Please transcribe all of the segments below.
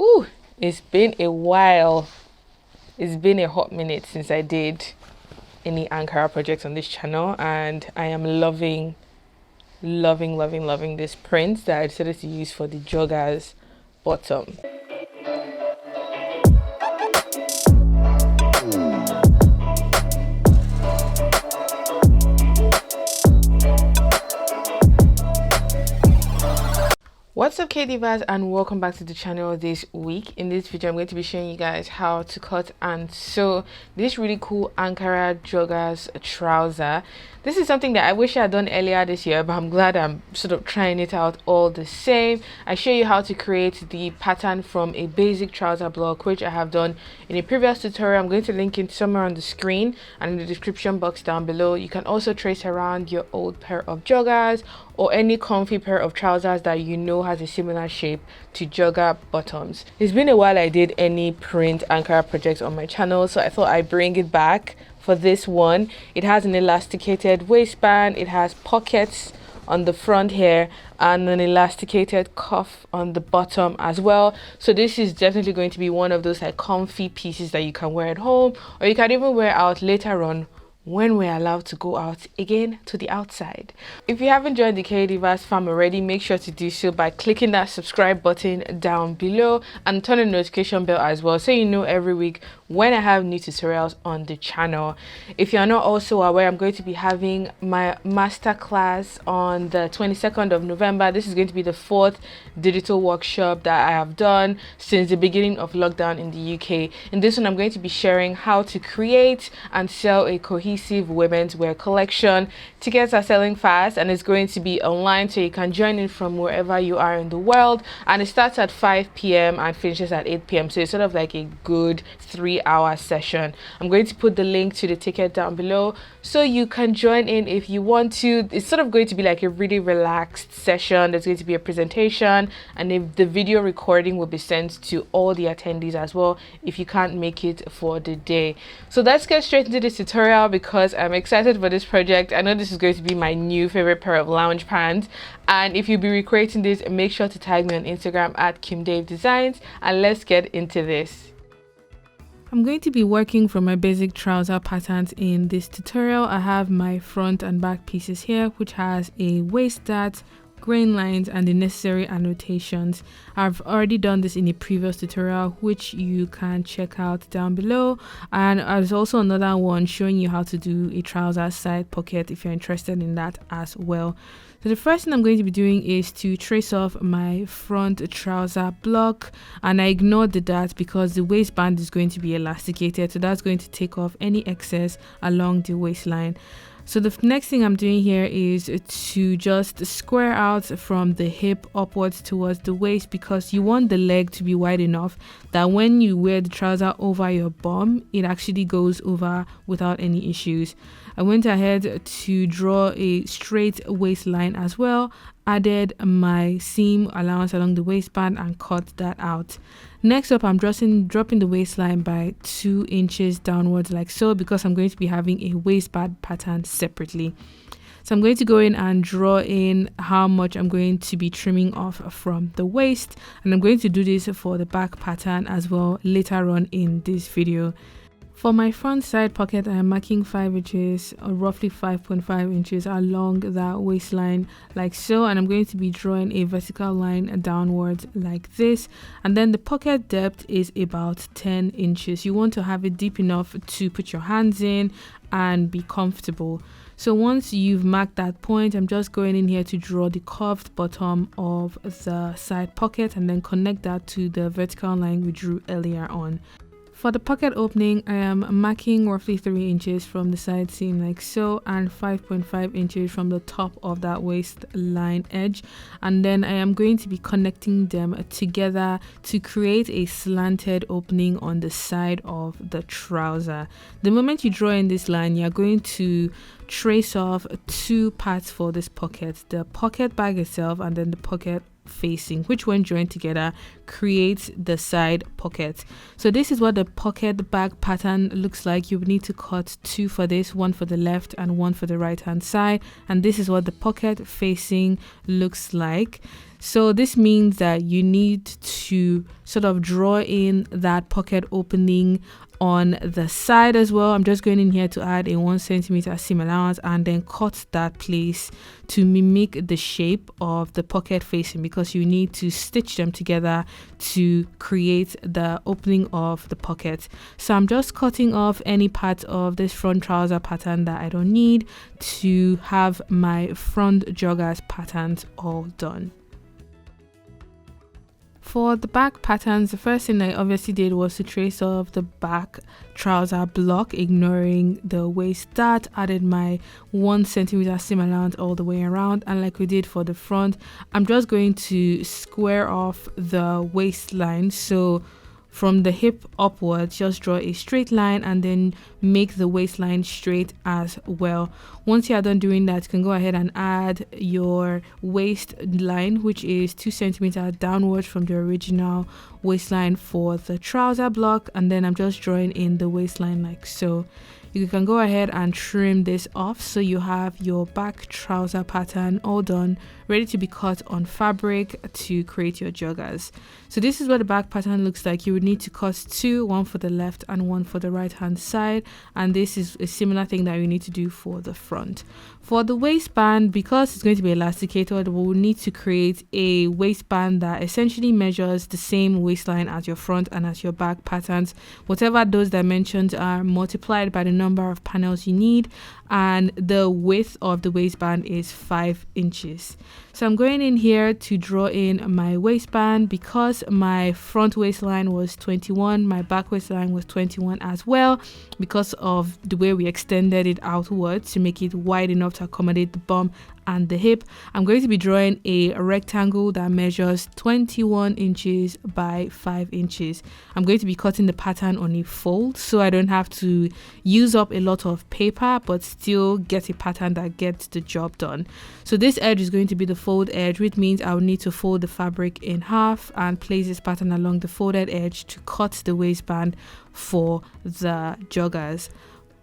Ooh, it's been a while. It's been a hot minute since I did any Ankara projects on this channel, and I am loving this print that I decided to use for the joggers bottom. What's up, K-Divas, and welcome back to the channel this week. In this video, I'm going to be showing you guys how to cut and sew this really cool Ankara Joggers trouser. This is something that I wish I had done earlier this year, but I'm glad I'm sort of trying it out all the same. I show you how to create the pattern from a basic trouser block, which I have done in a previous tutorial. I'm going to link it somewhere on the screen and in the description box down below. You can also trace around your old pair of joggers or any comfy pair of trousers that you know has a similar shape to jogger bottoms. It's been a while I did any print Ankara projects on my channel, so I thought I'd bring it back for this one. It has an elasticated waistband, it has pockets on the front here and an elasticated cuff on the bottom as well. So this is definitely going to be one of those like comfy pieces that you can wear at home, or you can even wear out later on when we're allowed to go out again to the outside. If you haven't joined the K-Divas fam already, make sure to do so by clicking that subscribe button down below and turn on the notification bell as well, so you know every week when I have new tutorials on the channel. If you're not also aware, I'm going to be having my masterclass on the 22nd of November. This is going to be the 4th digital workshop that I have done since the beginning of lockdown in the UK. In this one, I'm going to be sharing how to create and sell a cohesive women's wear collection. Tickets are selling fast and it's going to be online, so you can join in from wherever you are in the world, and it starts at 5 p.m. and finishes at 8 p.m. so it's sort of like a good 3-hour session. I'm going to put the link to the ticket down below so you can join in if you want to. It's sort of going to be like a really relaxed session. There's going to be a presentation, and if the video recording will be sent to all the attendees as well if you can't make it for the day. So let's get straight into this tutorial because I'm excited for this project. I know this is going to be my new favorite pair of lounge pants, and if you'll be recreating this, make sure to tag me on Instagram at KimDaveDesigns, and let's get into this. I'm going to be working from my basic trouser patterns in this tutorial. I have my front and back pieces here, which has a waist dart, grain lines, and the necessary annotations. I've already done this in a previous tutorial, which you can check out down below, and there's also another one showing you how to do a trouser side pocket if you're interested in that as well. So the first thing I'm going to be doing is to trace off my front trouser block, and I ignored the dart because the waistband is going to be elasticated, so that's going to take off any excess along the waistline. So the next thing I'm doing here is to just square out from the hip upwards towards the waist, because you want the leg to be wide enough that when you wear the trouser over your bum, it actually goes over without any issues. I went ahead to draw a straight waistline as well, added my seam allowance along the waistband and cut that out. Next up, I'm dropping the waistline by 2 inches downwards like so, because I'm going to be having a waistband pattern separately. So I'm going to go in and draw in how much I'm going to be trimming off from the waist, and I'm going to do this for the back pattern as well later on in this video. For my front side pocket, I am marking 5 inches or roughly 5.5 inches along that waistline like so, and I'm going to be drawing a vertical line downwards like this, and then the pocket depth is about 10 inches. You want to have it deep enough to put your hands in and be comfortable. So once you've marked that point, I'm just going in here to draw the curved bottom of the side pocket and then connect that to the vertical line we drew earlier on. For the pocket opening, I am marking roughly 3 inches from the side seam like so, and 5.5 inches from the top of that waistline edge, and then I am going to be connecting them together to create a slanted opening on the side of the trouser. The moment you draw in this line, you're going to trace off 2 parts for this pocket, the pocket bag itself and then the pocket facing, which when joined together creates the side pocket. So this is what the pocket bag pattern looks like. You need to cut 2 for this, one for the left and one for the right hand side, and this is what the pocket facing looks like. So this means that you need to sort of draw in that pocket opening on the side as well. I'm just going in here to add a 1 centimeter seam allowance and then cut that place to mimic the shape of the pocket facing, because you need to stitch them together to create the opening of the pocket. So I'm just cutting off any part of this front trouser pattern that I don't need to have my front joggers patterns all done. For the back patterns, the first thing I obviously did was to trace off the back trouser block, ignoring the waist dart, added my 1 centimeter seam allowance all the way around, and like we did for the front, I'm just going to square off the waistline. So from the hip upwards, just draw a straight line and then make the waistline straight as well. Once you are done doing that, you can go ahead and add your waistline, which is 2 centimeters downwards from the original waistline for the trouser block, and then I'm just drawing in the waistline like so. You can go ahead and trim this off so you have your back trouser pattern all done, ready to be cut on fabric to create your joggers. So this is what the back pattern looks like. You would need to cut two, one for the left and one for the right hand side, and this is a similar thing that you need to do for the front. For the waistband, because it's going to be elasticated, we will need to create a waistband that essentially measures the same waistline as your front and as your back patterns. Whatever those dimensions are, multiplied by the number of panels you need, and the width of the waistband is 5 inches. So I'm going in here to draw in my waistband. Because my front waistline was 21, my back waistline was 21 as well, because of the way we extended it outwards to make it wide enough to accommodate the bum and the hip. I'm going to be drawing a rectangle that measures 21 inches by 5 inches. I'm going to be cutting the pattern on a fold so I don't have to use up a lot of paper but still get a pattern that gets the job done. So this edge is going to be the fold edge, which means I will need to fold the fabric in half and place this pattern along the folded edge to cut the waistband for the joggers.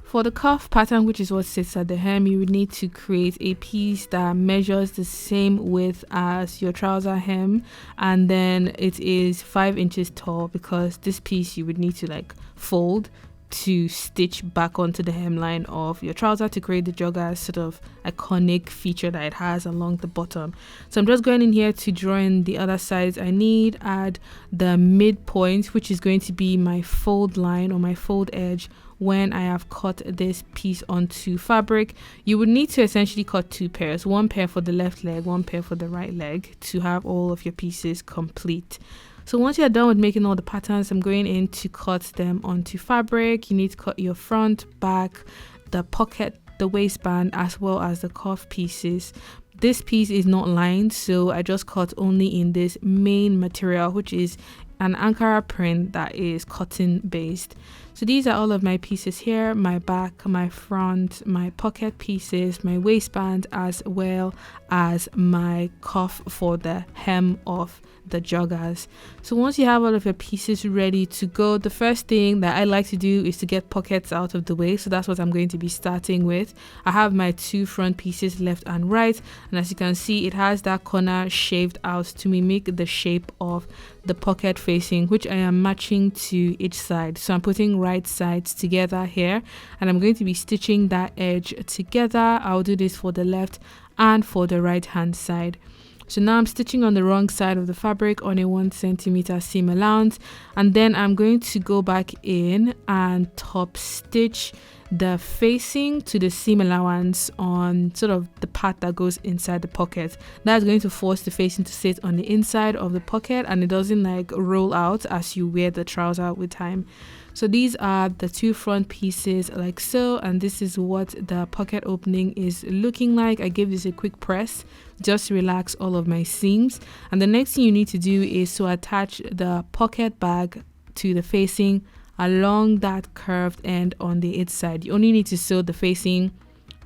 For the cuff pattern, which is what sits at the hem, you would need to create a piece that measures the same width as your trouser hem, and then it is 5 inches tall, because this piece you would need to like fold to stitch back onto the hemline of your trouser to create the jogger sort of iconic feature that it has along the bottom. So I'm just going in here to draw in the other sides I need, add the midpoint, which is going to be my fold line or my fold edge. When I have cut this piece onto fabric, you would need to essentially cut two pairs, one pair for the left leg, one pair for the right leg, to have all of your pieces complete. So once you're done with making all the patterns, I'm going in to cut them onto fabric. You need to cut your front, back, the pocket, the waistband, as well as the cuff pieces. This piece is not lined, so I just cut only in this main material, which is an Ankara print that is cotton based. So these are all of my pieces here: my back, my front, my pocket pieces, my waistband, as well as my cuff for the hem of the joggers. So once you have all of your pieces ready to go, the first thing that I like to do is to get pockets out of the way. So that's what I'm going to be starting with. I have my two front pieces, left and right, and as you can see, it has that corner shaved out to mimic the shape of the pocket facing, which I am matching to each side. So I'm putting right sides together here, and I'm going to be stitching that edge together. I'll do this for the left and for the right hand side. So now I'm stitching on the wrong side of the fabric on a 1 centimeter seam allowance, and then I'm going to go back in and top stitch the facing to the seam allowance on sort of the part that goes inside the pocket. That's going to force the facing to sit on the inside of the pocket, and it doesn't like roll out as you wear the trouser with time. So these are the two front pieces like so, and this is what the pocket opening is looking like. I gave this a quick press just to relax all of my seams, and the next thing you need to do is to attach the pocket bag to the facing along that curved end on the inside. You only need to sew the facing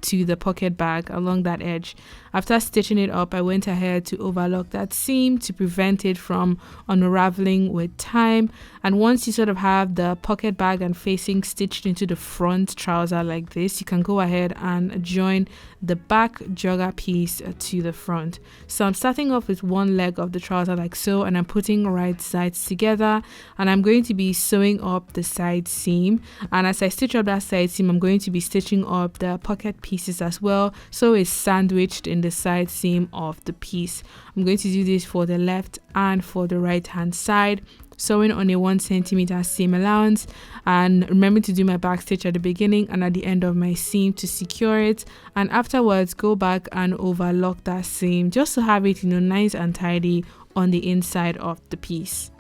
to the pocket bag along that edge. After stitching it up, I went ahead to overlock that seam to prevent it from unraveling with time. And once you sort of have the pocket bag and facing stitched into the front trouser like this, you can go ahead and join the back jogger piece to the front. So I'm starting off with one leg of the trouser like so, and I'm putting right sides together, and I'm going to be sewing up the side seam. And as I stitch up that side seam, I'm going to be stitching up the pocket pieces as well, so it's sandwiched in the side seam of the piece. I'm going to do this for the left and for the right hand side, sewing on a 1 centimeter seam allowance, and remember to do my back stitch at the beginning and at the end of my seam to secure it, and afterwards go back and overlock that seam just to have it, nice and tidy on the inside of the piece.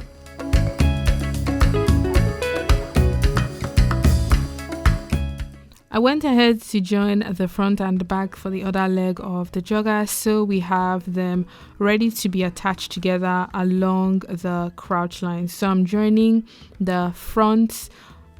I went ahead to join the front and the back for the other leg of the jogger, so we have them ready to be attached together along the crouch line. So I'm joining the front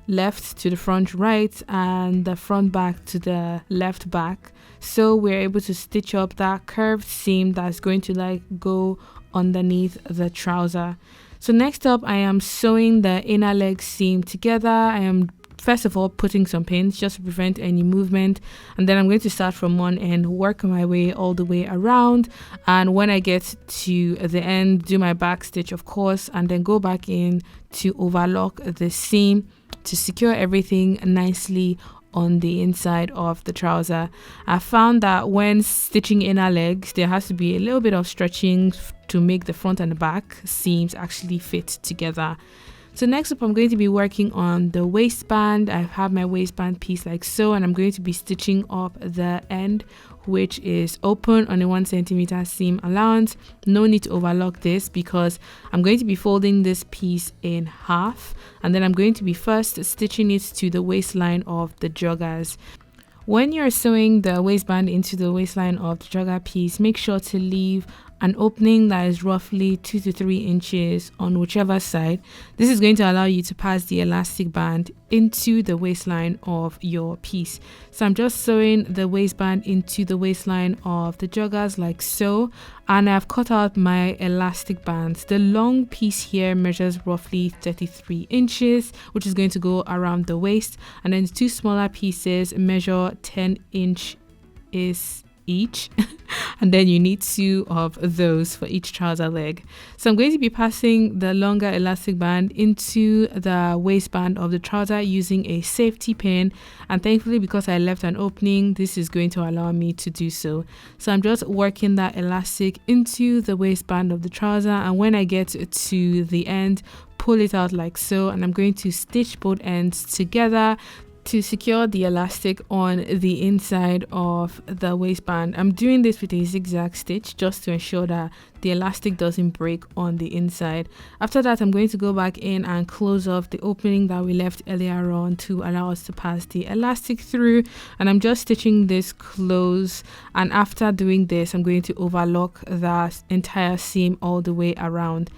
left to the front right and the front back to the left back, so we're able to stitch up that curved seam that's going to go underneath the trouser. So next up, I am sewing the inner leg seam together. I am first of all putting some pins just to prevent any movement, and then I'm going to start from one end, work my way all the way around, and when I get to the end, do my back stitch of course, and then go back in to overlock the seam to secure everything nicely on the inside of the trouser. I found that when stitching inner legs, there has to be a little bit of stretching to make the front and the back seams actually fit together. So next up, I'm going to be working on the waistband. I have my waistband piece like so, and I'm going to be stitching up the end, which is open on a 1 centimeter seam allowance. No need to overlock this because I'm going to be folding this piece in half, and then I'm going to be first stitching it to the waistline of the joggers. When you're sewing the waistband into the waistline of the jogger piece, make sure to leave an opening that is roughly 2 to 3 inches on whichever side. This is going to allow you to pass the elastic band into the waistline of your piece. So I'm just sewing the waistband into the waistline of the joggers like so, and I've cut out my elastic bands. The long piece here measures roughly 33 inches, which is going to go around the waist, and then the two smaller pieces measure 10 inches each and then you need 2 of those for each trouser leg. So I'm going to be passing the longer elastic band into the waistband of the trouser using a safety pin, and thankfully because I left an opening, this is going to allow me to do so. So I'm just working that elastic into the waistband of the trouser, and when I get to the end, pull it out like so, and I'm going to stitch both ends together to secure the elastic on the inside of the waistband. I'm doing this with a zigzag stitch just to ensure that the elastic doesn't break on the inside. After that, I'm going to go back in and close off the opening that we left earlier on to allow us to pass the elastic through, and I'm just stitching this close, and after doing this, I'm going to overlock that entire seam all the way around.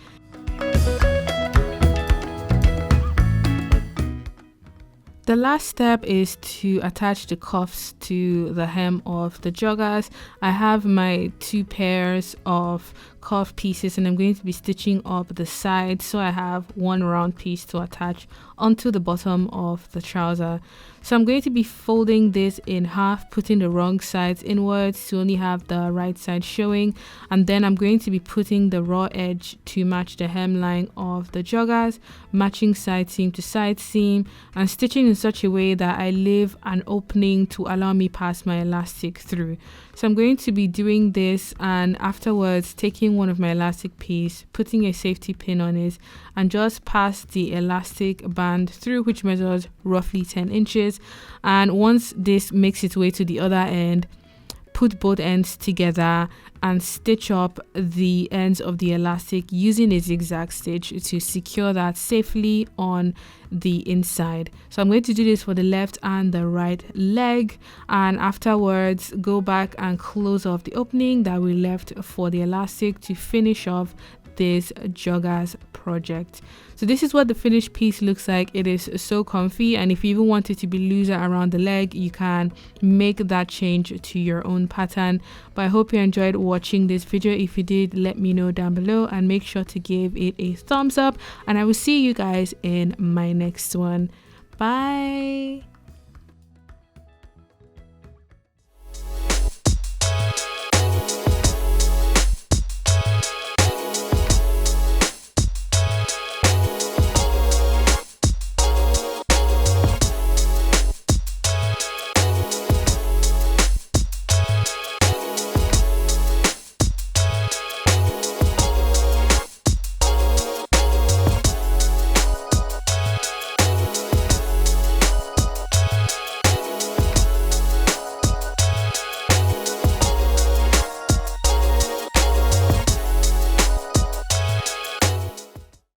The last step is to attach the cuffs to the hem of the joggers. I have my 2 pairs of cuff pieces, and I'm going to be stitching up the sides, so I have one round piece to attach onto the bottom of the trouser. So I'm going to be folding this in half, putting the wrong sides inwards to only have the right side showing, and then I'm going to be putting the raw edge to match the hemline of the joggers, matching side seam to side seam, and stitching in such a way that I leave an opening to allow me pass my elastic through. So I'm going to be doing this, and afterwards taking one of my elastic piece, putting a safety pin on it, and just pass the elastic band through, which measures roughly 10 inches. And once this makes its way to the other end, put both ends together and stitch up the ends of the elastic using a zigzag stitch to secure that safely on the inside. So I'm going to do this for the left and the right leg, and afterwards go back and close off the opening that we left for the elastic to finish off this joggers project. So this is what the finished piece looks like. It is so comfy, and if you even want it to be looser around the leg, you can make that change to your own pattern. But I hope you enjoyed watching this video. If you did, let me know down below, and make sure to give it a thumbs up, and I will see you guys in my next one. Bye.